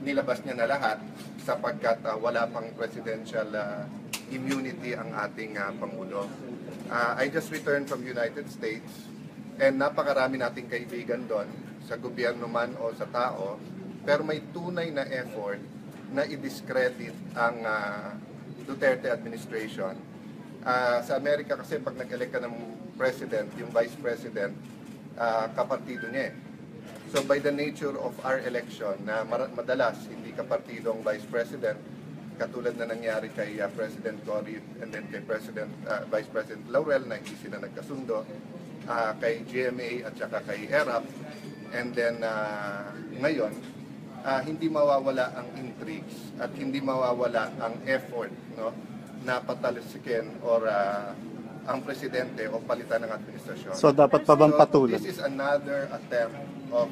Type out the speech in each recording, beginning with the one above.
nilabas niya na lahat sapagkat wala pang presidential immunity ang ating Pangulo. I just returned from United States and napakarami nating kaibigan doon sa gobyerno man o sa tao, pero may tunay na effort na i-discredit ang Duterte administration. Sa Amerika kasi pag nag-elect ka ng president, yung vice president, kapartido niya. So by the nature of our election, na madalas hindi kapartidong vice president, katulad na nangyari kay President Cory and then kay Vice President Laurel na hindi sila nagkasundo, kay GMA at saka kay ERAP, and then ngayon, hindi mawawala ang intrigues at hindi mawawala ang effort, no, na patalisikin or ang presidente o palitan ng administrasyon. So dapat pa bang patulan? So, this is another attempt of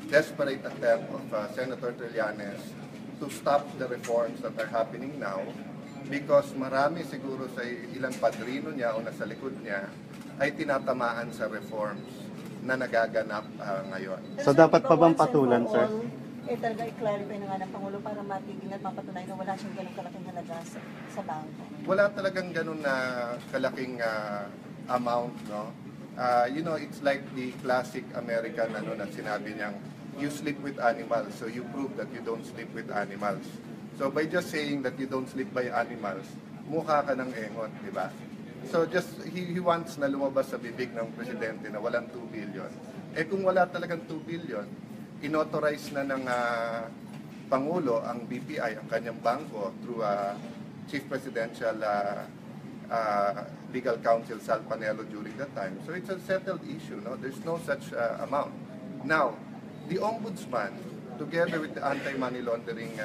desperate attempt of Senator Trillanes to stop the reforms that are happening now, because marami siguro sa ilang padrino niya o nasa likod niya ay tinatamaan sa reforms na nagaganap ngayon. So dapat pa bang patulan, sir? Talaga i-clarify na nga ng Pangulo para matigil at mapatunayan na wala siyang ganong kalaking halaga sa bangko. Wala talagang ganun na kalaking amount, no? You know, it's like the classic American na sinabi niyang, you sleep with animals, so you prove that you don't sleep with animals. So by just saying that you don't sleep by animals, mukha ka ng engot, di ba? So just, he wants na lumabas sa bibig ng presidente na walang 2 billion. Eh kung wala talagang 2 billion, inauthorize na ng Pangulo ang BPI, ang kanyang bangko, through Chief Presidential Legal Counsel Sal Panelo during that time. So it's a settled issue, no? There's no such amount. Now, the Ombudsman, together with the Anti-Money Laundering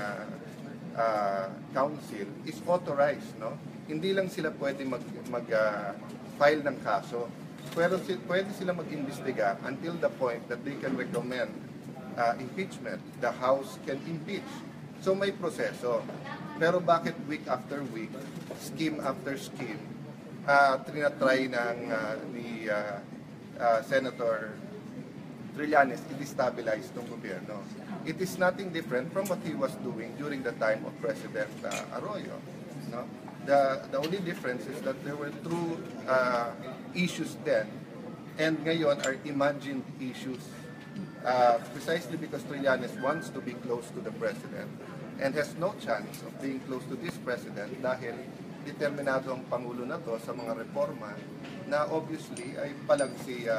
Council, is authorized, no? Hindi lang sila pwede mag-file ng kaso, pero pwede sila mag-imbestiga until the point that they can recommend impeachment. The House can impeach. So may proseso. Pero bakit week after week, scheme after scheme, trinatry ni Senator Trillanes i-destabilize itong gobyerno? It is nothing different from what he was doing during the time of President Arroyo. No? The only difference is that there were true issues then, and ngayon are imagined issues, precisely because Trillanes wants to be close to the President and has no chance of being close to this President dahil determinado ang Pangulo na to sa mga reforma na obviously ay palag si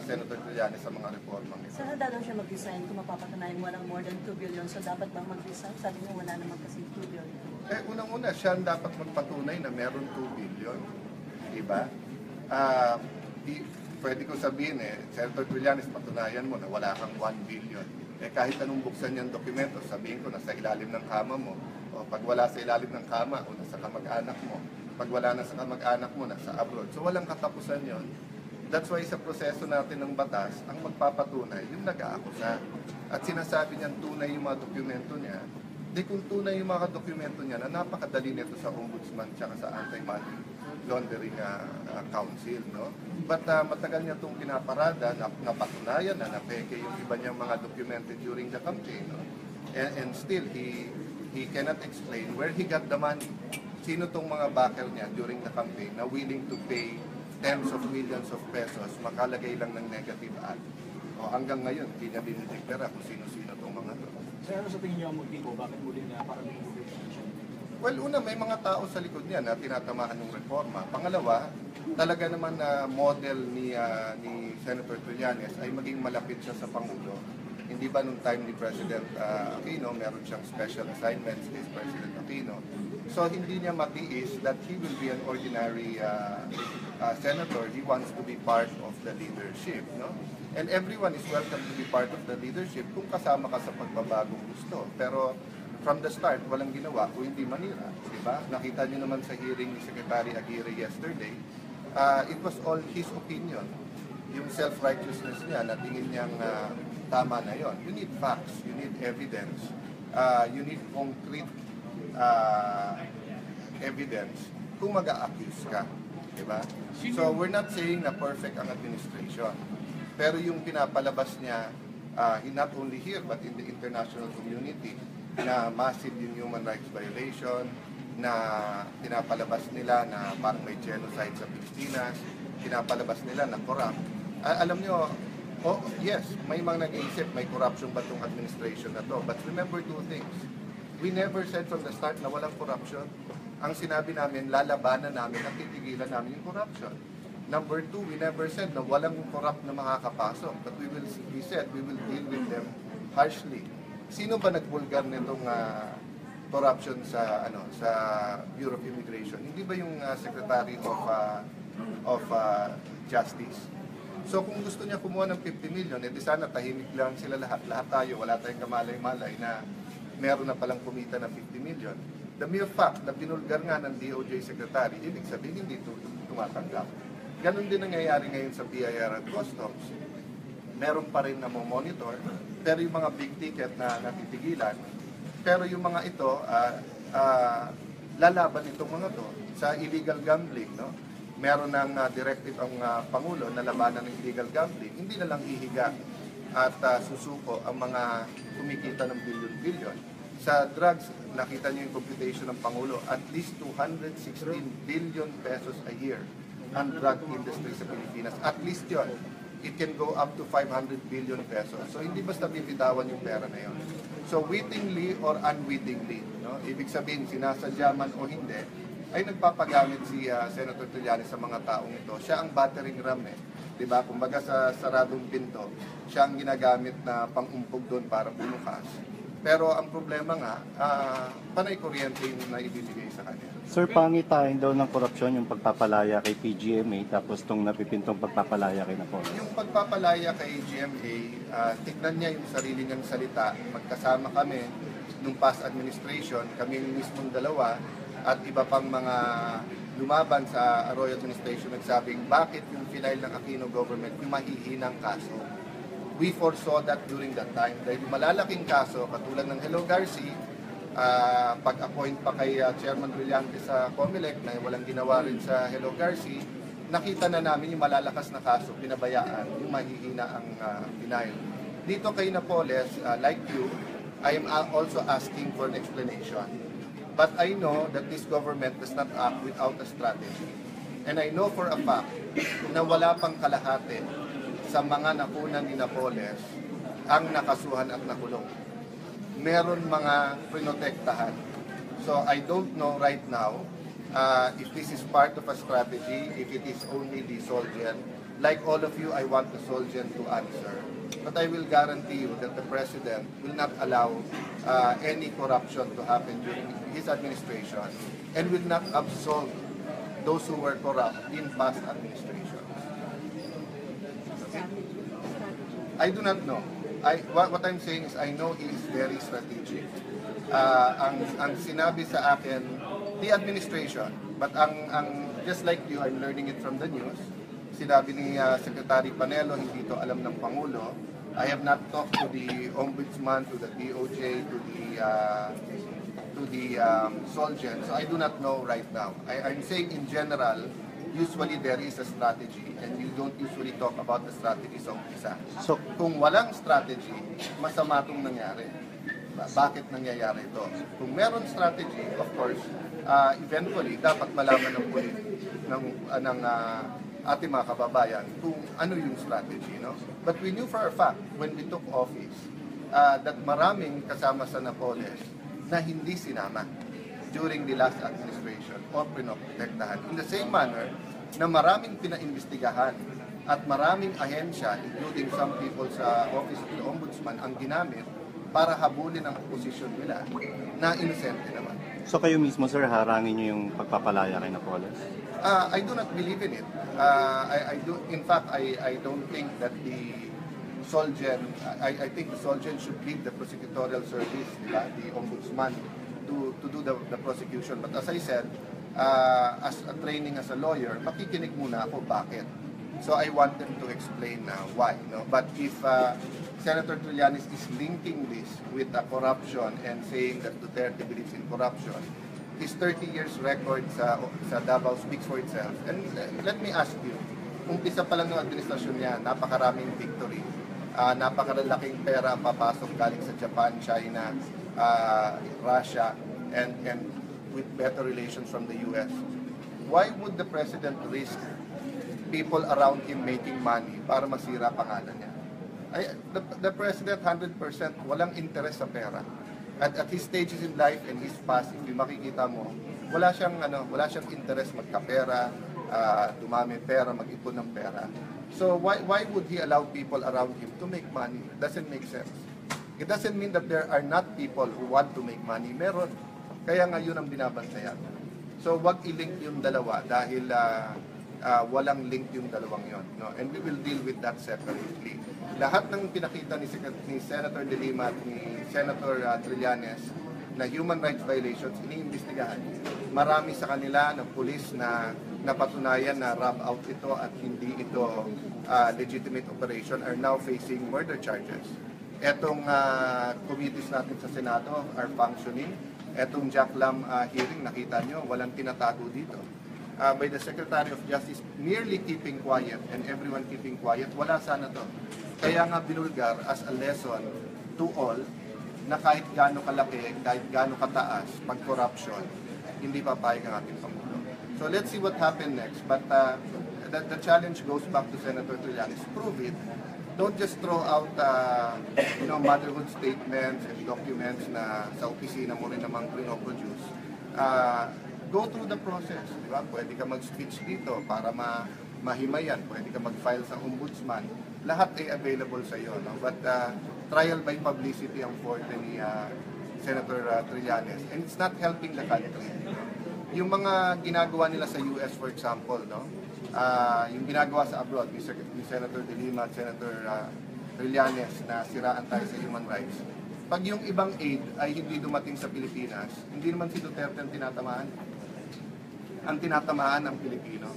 Senator Trillanes sa mga reforma. So handa daw siya mag-resign kung mapapatunayan walang more than 2 billion. So dapat bang mag-resign? Sabi niya wala naman kasi 2 billion. Eh, unang-una, siya ang dapat magpatunay na meron 2 billion. Diba? Pwede ko sabihin Senator Trillanes, patunayan mo na wala kang 1 billion. Eh, kahit anong buksan niyang dokumento, sabihin ko nasa ilalim ng kama mo. O pag wala sa ilalim ng kama, o nasa kamag-anak mo. Pag wala na sa kamag-anak mo, nasa abroad. So walang katapusan yon. That's why sa proseso natin ng batas, ang magpapatunay, yung nag-aakusa. At sinasabi niyang tunay yung mga dokumento niya. Di kung tunay yung mga dokumento niya na napakadali nito sa Ombudsman at sa Anti-Money Laundering Council, no? But matagal niya itong pinaparada, napatunayan na peke yung iba niyang mga documented during the campaign, no? And still, he cannot explain where he got the money. Sino tong mga backer niya during the campaign na willing to pay tens of millions of pesos, makalagay lang ng negative ad. O hanggang ngayon, hindi niya dinideklara kung sino-sino tong mga to. Sir, ano sa tingin niyo ang motibo? Bakit muli na parang siya? Well, una, may mga tao sa likod niya na tinatamaan ng reforma. Pangalawa, talaga naman na model ni Senator Trillanes ay maging malapit siya sa Pangulo. Hindi ba nung time ni President Aquino, meron siyang special assignments kay President Aquino. So hindi niya matiis that he will be an ordinary senator. He wants to be part of the leadership, no? And everyone is welcome to be part of the leadership kung kasama ka sa pagbabagong gusto. Pero from the start, walang ginawa kung hindi manira, di ba? Nakita niyo naman sa hearing ni Secretary Aguirre yesterday, it was all his opinion. Yung self-righteousness niya, na tingin niyang tama na yon. You need facts, you need evidence, you need concrete evidence kung mag-a-accuse ka, di ba? So we're not saying na perfect ang administration, pero yung pinapalabas niya not only here but in the international community, na massive yung human rights violation, na pinapalabas nila na parang may genocide sa Pilipinas, pinapalabas nila na corrupt. Alam nyo, yes, may mga nag-iisip, may corruption ba itong administration na to? But remember two things. We never said from the start na walang corruption. Ang sinabi namin, lalabanan namin at titigilan namin yung corruption. Number two, we never said na walang corrupt na makakapasok. But we said we will deal with them harshly. Sino ba nagbulgar nitong corruption sa Bureau of Immigration? Hindi ba yung Secretary of Justice? So kung gusto niya kumuha ng 50 million, edi sana tahimik lang sila lahat. Lahat tayo, wala tayong kamalay-malay na meron na palang kumita ng 50 million. The mere fact na binulgar nga ng DOJ Secretary, ibig sabihin hindi tumatanggap. Ganon din nangyayari ngayon sa BIR at Customs. Meron pa rin na monitor, pero yung mga big ticket na natitigilan, pero yung mga ito, lalaban itong mga to sa illegal gambling. No? Meron ng directive ang Pangulo na labanan ng illegal gambling. Hindi na lang hihiga at susuko ang mga kumikita ng billion-billion. Sa drugs, nakita niyo yung computation ng Pangulo, at least 216 billion pesos a year ang drug industry sa Pilipinas. At least yun. It can go up to 500 billion pesos. So hindi basta bibitawan yung pera na yun. So wittingly or unwittingly, no? Ibig sabihin sinasadya man o hindi, ay nagpapagamit si Senator Trillanes sa mga taong ito. Siya ang battering ram eh. Diba? Kumbaga sa saradong pinto, siya ang ginagamit na pangumpog doon para bumukas. Pero ang problema nga, panay kuryente yung naibibigay sa kanya. Sir, pangitain daw ng korupsyon yung pagpapalaya kay PGMA tapos itong napipintong pagpapalaya kay Napoles. Yung pagpapalaya kay GMA, tignan niya yung sarili niyang salita. Magkasama kami nung past administration, kami mismong dalawa at iba pang mga lumaban sa Arroyo administration nagsabing bakit yung final ng Aquino government yung mahihinang kaso. We foresaw that during that time. Dahil malalaking kaso, katulad ng Hello Garci, pag-appoint pa kay Chairman Brillante sa COMELEC na walang ginawa rin sa Hello Garci, nakita na namin yung malalakas na kaso, pinabayaan, yung mahihina ang denial. Dito kay Napoles, like you, I am also asking for an explanation. But I know that this government does not act without a strategy. And I know for a fact na wala pang kalahati sa mga nakunan ni Napoles ang nakasuhan at nakulong. Meron mga prinotektahan. So I don't know right now if this is part of a strategy, if it is only the Solgen. Like all of you, I want the Solgen to answer. But I will guarantee you that the President will not allow any corruption to happen during his administration and will not absolve those who were corrupt in past administrations. I do not know. What I'm saying is I know he is very strategic. Ang sinabi sa akin, the administration, but just like you, I'm learning it from the news. Sinabi ni Secretary Panelo, hindi ito alam ng Pangulo. I have not talked to the Ombudsman, to the DOJ, to the Solgen, so I do not know right now. I'm saying in general, usually there is a strategy and you don't usually talk about the strategy sa umpisa. So, kung walang strategy, masama itong nangyari. Bakit nangyayari ito? Kung meron strategy, of course, eventually, dapat malaman ng ating mga kababayan kung ano yung strategy. No? But we knew for a fact, when we took office, that maraming kasama sa Napoles na hindi sinama during the last administration or pinoprotektahan. In the same manner, na maraming pinaimbestigahan at maraming ahensya, including some people sa Office of the Ombudsman, ang ginamit para habulin ang posisyon nila na inosente naman. So kayo mismo, sir, harangin niyo yung pagpapalaya kay Napoles? I do not believe in it. In fact, I don't think that the Solgen, I think the Solgen should lead the prosecutorial service, the Ombudsman, to do the prosecution. But as I said, as a training as a lawyer, makikinig muna ako bakit. So I want them to explain now why. No? But if Senator Trillanes is linking this with corruption and saying that Duterte believes in corruption, his 30 years record sa Davao speaks for itself. And let me ask you, umpisa pa lang ng administrasyon niya, napakaraming victory. Napakalalaking pera ang papasok galing sa Japan, China, Russia, and with better relations from the US. Why would the president risk people around him making money para masira pangalan niya? The president 100% walang interest sa pera. At his stages in life and his past, if makikita mo, wala siyang interest magkapera, dumami pera, mag-ipon ng pera. So why would he allow people around him to make money? It doesn't make sense. It doesn't mean that there are not people who want to make money. Meron. Kaya ngayon ang binabantayan. So wag i-link yung dalawa dahil walang link yung dalawang yon, no? And we will deal with that separately. Lahat ng pinakita ni Senator De Lima at ni Senator Trillanes na human rights violations, iniimbestigahan. Marami sa kanila ng pulis na napatunayan na rob out ito at hindi ito legitimate operation are now facing murder charges. Etong committees natin sa Senado are functioning. Etong Jack Lam hearing, nakita nyo, walang tinatago dito. By the Secretary of Justice merely keeping quiet and everyone keeping quiet, wala sana to. Kaya nga binulgar as a lesson to all na kahit gaano kalaki, kahit gaano kataas, pag-corruption, hindi papayag ang ating Pangulo. So let's see what happens next. But the challenge goes back to Senator Trillanes. Prove it. Don't just throw out motherhood statements and documents na sa opisina mo rin namang pinoproduce. Go through the process, di ba? Pwede ka mag-speech dito para mahimayan, pwede ka mag-file sa ombudsman. Lahat ay available sa iyo, no? But trial by publicity ang forte ni Senator Trillanes, and it's not helping the country. Yung mga ginagawa nila sa US, for example, no? Yung ginagawa sa abroad ni Senator De Lima at Senator Trillanes na siraan tayo sa human rights. Pag yung ibang aid ay hindi dumating sa Pilipinas, hindi naman si Duterte ang tinatamaan. Ang tinatamaan ng Pilipino.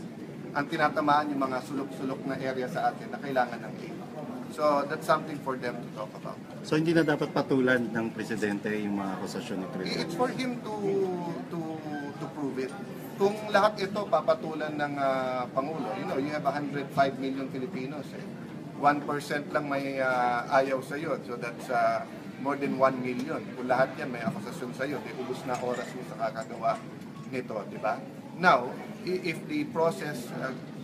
Ang tinatamaan yung mga sulok-sulok na area sa atin na kailangan ng aid. So that's something for them to talk about. So hindi na dapat patulan ng presidente yung mga akusasyon ni President? It's for him to prove it. Kung lahat ito papatulan ng Pangulo, you have 105 million Filipinos. 1% lang may ayaw sa iyo. So that's more than 1 million. Kung lahat yan may akusasyon sa iyo, ubos na oras mo sa kakagawa nito, di ba? Now, if the process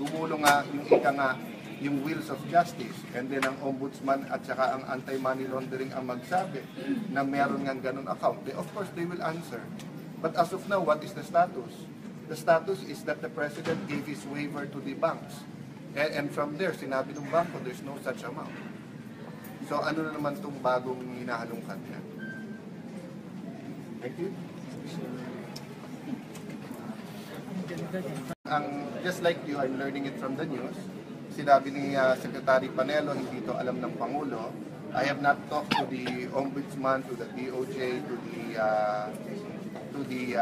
gumulong nga yung wheels of justice, and then ang ombudsman at saka ang anti-money laundering ang magsabi na meron nga ganun account, of course they will answer. But as of now, what is the status? The status is that the president gave his waiver to the banks. And from there, sinabi ng bangko, there's no such amount. So ano na naman itong bagong hinahalungkat niya? Thank you. Just like you, I'm learning it from the news. Sinabi ni Secretary Panelo, hindi ito alam ng Pangulo. I have not talked to the Ombudsman, to the DOJ, to the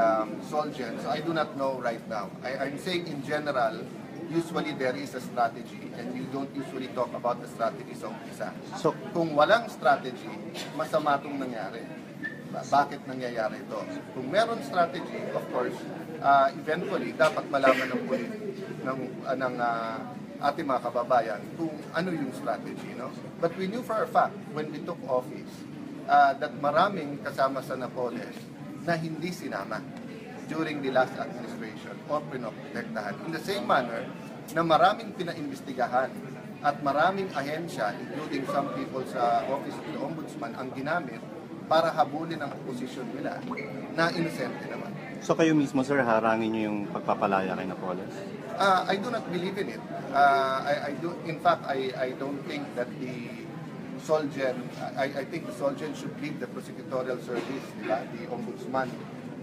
Solgen, so I do not know right now. I'm saying in general, usually there is a strategy, and you don't usually talk about the strategy sa umpisa. So kung walang strategy, masama itong nangyari. Bakit nangyayari ito? Kung meron strategy, of course, eventually, dapat malaman ng ating mga kababayan kung ano yung strategy. No? But we knew for a fact, when we took office, that maraming kasama sa Napoles na hindi sinama during the last administration or pinoprotektahan. In the same manner, na maraming pinaimbestigahan at maraming ahensya, including some people sa Office of the Ombudsman, ang ginamit para habulin ang posisyon nila na inosente naman. So kayo mismo, sir, harangin niyo yung pagpapalaya kay Napoles? I do not believe in it. In fact, I don't think that the Solgen, I think the Solgen should lead the prosecutorial service, the Ombudsman,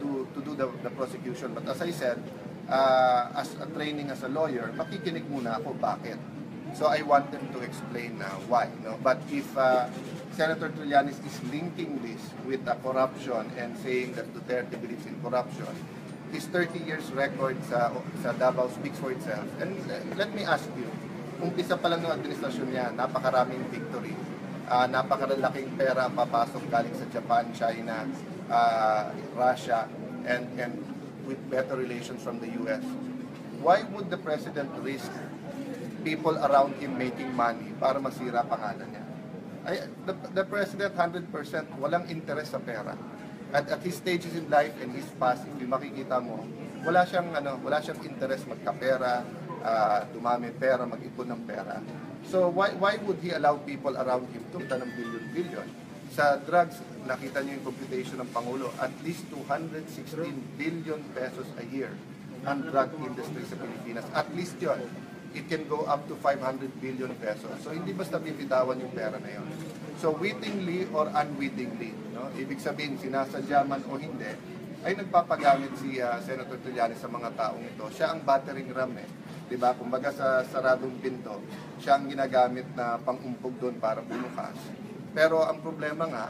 to do the prosecution. But as I said, as a training as a lawyer, makikinig muna ako bakit. So I want them to explain why. No? But if Senator Trillanes is linking this with corruption and saying that Duterte believes in corruption, his 30 years record sa Davao speaks for itself. And let me ask you, umpisa pa lang ng administrasyon niya, napakaraming victory, napakalalaking pera ang papasok galing sa Japan, China, Russia, and with better relations from the US. Why would the president risk people around him making money para masira pangalan niya? The president 100% walang interest sa pera. At his stages in life and his past, if makikita mo, wala siyang interest magkapera, dumami pera, mag-ipon ng pera. So why would he allow people around him to kita ng billion? Sa drugs, nakita niyo yung computation ng Pangulo, at least 216 billion pesos a year ang drug industry sa Pilipinas. At least yun. It can go up to 500 billion pesos. So hindi basta bibitawan yung pera na yun. So wittingly or unwittingly, no? Ibig sabihin, sinasadya man o hindi, ay nagpapagamit si Senator Trillanes sa mga taong ito. Siya ang battering ram eh. Diba? Kumbaga sa saradong pinto, siya ang ginagamit na pangumpog doon para bumukas. Pero ang problema nga,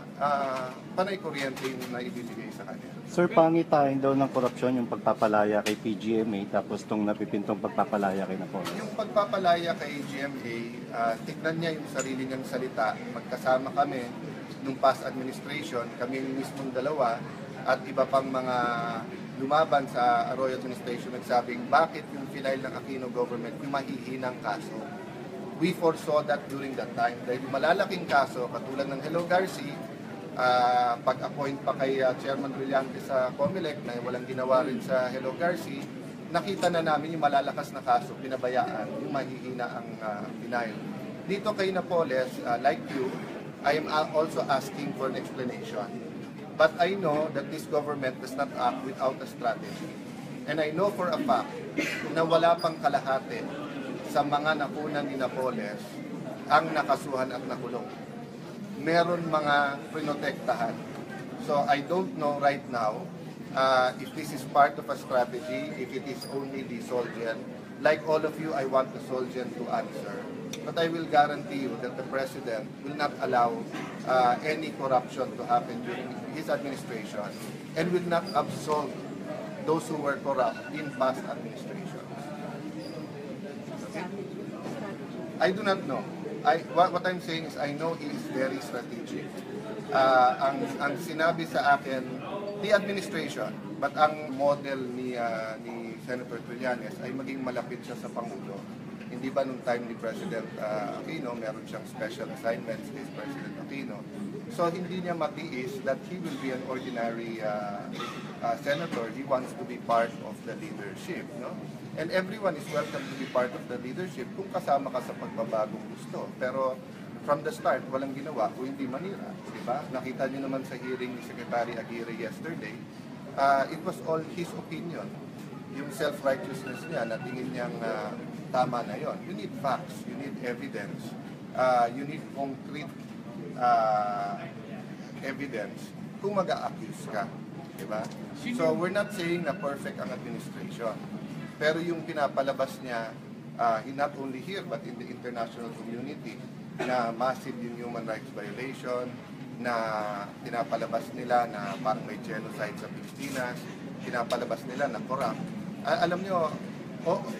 panay kuryente yung naibibigay sa kanya. Sir, pangitain daw ng korupsyon yung pagpapalaya kay PGMA tapos itong napipintong pagpapalaya kay Napoles. Yung pagpapalaya kay GMA, tignan niya yung sarili niyang salita. Magkasama kami nung past administration, kami mismong dalawa at iba pang mga lumaban sa Arroyo administration nagsabing bakit yung final ng Aquino government yung mahihinang kaso. We foresaw that during that time. Dahil malalaking kaso, katulad ng Hello Garci, pag-appoint pa kay Chairman Brillantes sa COMELEC na walang ginawa rin sa Hello Garci, nakita na namin yung malalakas na kaso, pinabayaan, yung mahihina ang denial. Dito kay Napoles, like you, I am also asking for an explanation. But I know that this government does not act without a strategy. And I know for a fact na wala pang kalahati sa mga nakunan ni Napoles ang nakasuhan at nakulong. Meron mga prinotektahan. So I don't know right now if this is part of a strategy, if it is only the Solgen. Like all of you, I want the Solgen to answer. But I will guarantee you that the President will not allow any corruption to happen during his administration and will not absolve those who were corrupt in past administration. I do not know. What I'm saying is I know he is very strategic. Ang sinabi sa akin, the administration, but ang model ni Senator Trillanes ay maging malapit siya sa Pangulo. Hindi ba nung time ni President Aquino, meron siyang special assignments kay President Aquino. So hindi niya matiis that he will be an ordinary senator. He wants to be part of the leadership, no? And everyone is welcome to be part of the leadership kung kasama ka sa pagbabagong gusto. Pero from the start, walang ginawa kung hindi manira. Diba? Nakita niyo naman sa hearing ni Secretary Aguirre yesterday, it was all his opinion. Yung self-righteousness niya, na tingin niyang tama na yon. You need facts, you need evidence, you need concrete evidence kung mag-a-accuse ka. Diba? So we're not saying na perfect ang administration. Pero yung pinapalabas niya, not only here but in the international community, na massive yung human rights violation, na pinapalabas nila na parang may genocide sa Pilipinas, pinapalabas nila na corrupt. Alam nyo,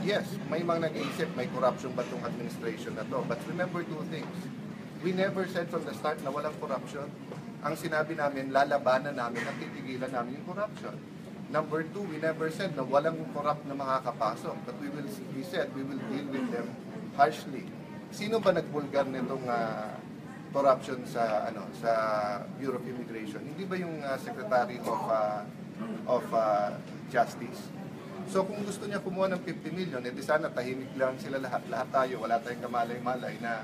yes, may mga nag-iisip, may corruption ba itong administration na to? But remember two things. We never said from the start na walang corruption. Ang sinabi namin, lalabanan namin at titigilan namin yung corruption. Number two, we never said na walang corrupt na makakapasok. But we said we will deal with them harshly. Sino ba nagbulgar nitong corruption sa Bureau of Immigration? Hindi ba yung Secretary of Justice? So kung gusto niya kumuha ng 50 million, edi sana tahimik lang sila lahat tayo, wala tayong kamalay-malay na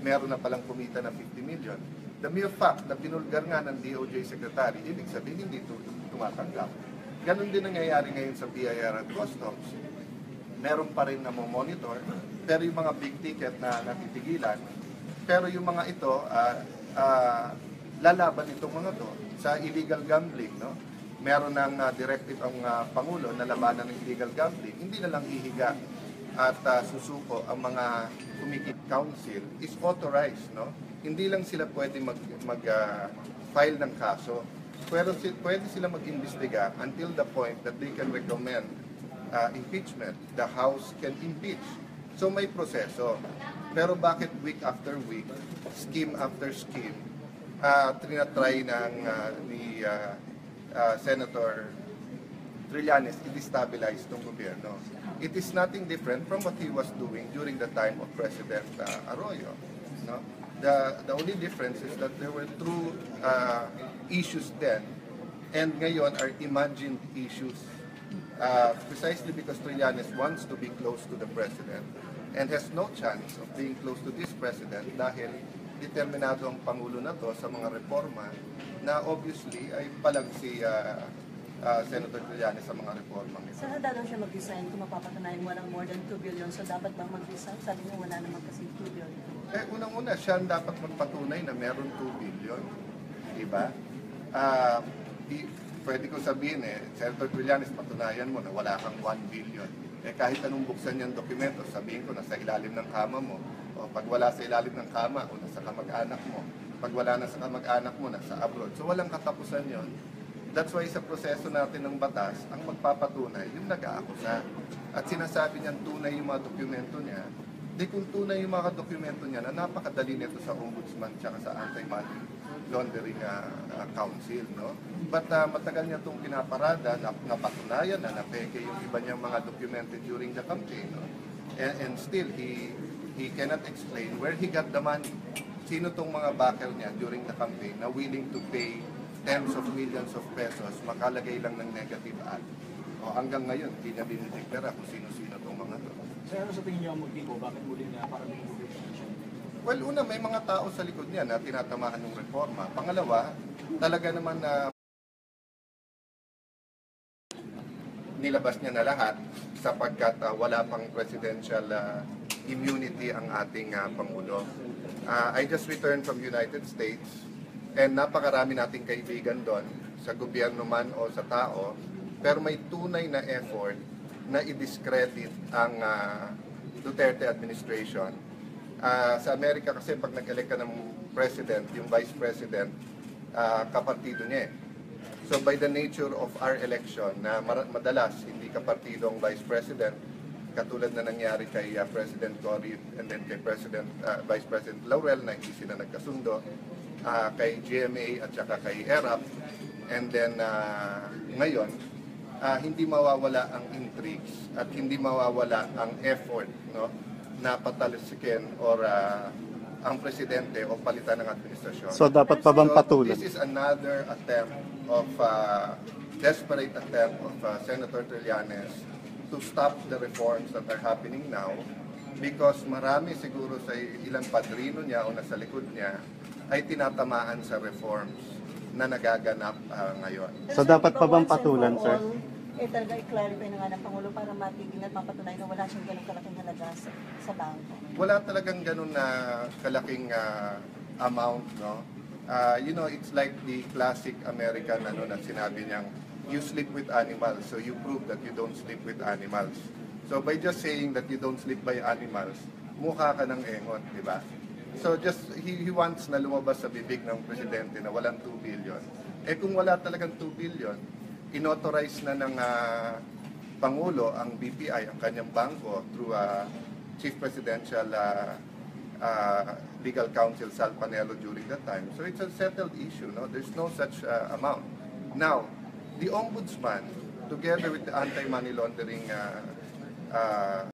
meron na palang kumita ng 50 million. The mere fact na binulgar nga ng DOJ Secretary, ibig sabihin hindi tumatanggap. Ganon din nangyayari ngayon sa BIR at Customs. Meron pa rin na monitor, pero yung mga big ticket na natitigilan, pero yung mga ito, lalaban itong mga to sa illegal gambling, no? Meron ng directive ang Pangulo na labanan ng illegal gambling. Hindi na lang hihiga at susuko ang mga kumikit council is authorized, no? Hindi lang sila pwede mag-file ng kaso, pero pwede sila mag-imbestiga until the point that they can recommend impeachment. The House can impeach. So may proseso. Pero bakit week after week, scheme after scheme, trinatry ni Senator Trillanes i-destabilize itong gobyerno. It is nothing different from what he was doing during the time of President Arroyo. No? The only difference is that there were true issues then, and ngayon are imagined issues. Precisely because Trillanes wants to be close to the president and has no chance of being close to this president dahil determinado ang Pangulo na to sa mga reforma na obviously ay palag si Senator Trillanes sa mga reforma. Sir, handa daw siya mag-resign kung mapapatunayan walang more than 2 billion. So dapat bang mag-resign? Sabi niya wala naman kasi 2 billion. Unang-una, siya ang dapat magpatunay na meron 2 billion. Diba? Pwede ko sabihin Senator Trillanes, patunayan mo na wala kang 1 billion. Kahit anong buksan niyang dokumento, sabihin ko nasa ilalim ng kama mo. O pag wala sa ilalim ng kama, o nasa kamag-anak mo. Pag wala na sa kamag-anak mo, nasa abroad. So walang katapusan yon. That's why sa proseso natin ng batas, ang magpapatunay, yung nag-aakusa. At sinasabi niyang tunay yung mga dokumento niya, di kung tunay yung mga dokumento niya na napakadali nito sa Ombudsman at sa Anti-Money Laundering Council. No? But matagal niya itong pinaparada, napatunayan na napeke yung iba niyang mga dokumento during the campaign. No? And still, he cannot explain where he got the money. Sino tong mga backer niya during the campaign na willing to pay tens of millions of pesos, makalagay lang ng negative ad. O hanggang ngayon, hindi niya dinideklara kung sino-sino itong mga to. Sir, ano sa tingin niyo ang motibo? Bakit muli na parang bumubulong siya? Well, una, may mga tao sa likod niya na tinatamaan ng reforma. Pangalawa, talaga naman na nilabas niya na lahat sapagkat wala pang presidential immunity ang ating Pangulo. I just returned from United States and napakarami nating kaibigan doon sa gobyerno man o sa tao, pero may tunay na effort na i-discredit ang Duterte administration. Sa Amerika kasi pag nag-elect ka ng president, yung vice president, kapartido niya. So by the nature of our election, na madalas hindi kapartido ang vice president, katulad na nangyari kay President Cory and then kay Vice President Laurel na hindi sila nagkasundo, kay GMA at saka kay ERAP, and then ngayon, hindi mawawala ang intrigues at hindi mawawala ang effort, no, na patalisikin or ang presidente o palitan ng administrasyon. So dapat pa bang So, patulan? this is another attempt of desperate attempt of Senator Trillanes to stop the reforms that are happening now because marami siguro sa ilang padrino niya o nasa likod niya ay tinatamaan sa reforms na nagaganap ngayon. So, dapat pa bang patulan, sir? Talaga i-clarify na nga ng Pangulo para matigil at mapatunayan na wala siyang ganong kalaking halaga sa bangko. Wala talagang ganun na kalaking amount, no? You know, it's like the classic American na sinabi niyang, you sleep with animals, so you prove that you don't sleep with animals. So by just saying that you don't sleep by animals, mukha ka ng engot, di ba? So just, he wants na lumabas sa bibig ng presidente na walang 2 billion. Kung wala talagang 2 billion, inauthorize na ng Pangulo ang BPI, ang kanyang bangko, through Chief Presidential Legal Counsel Sal Panelo during that time. So it's a settled issue, no? There's no such amount. Now, the Ombudsman, together with the Anti-Money Laundering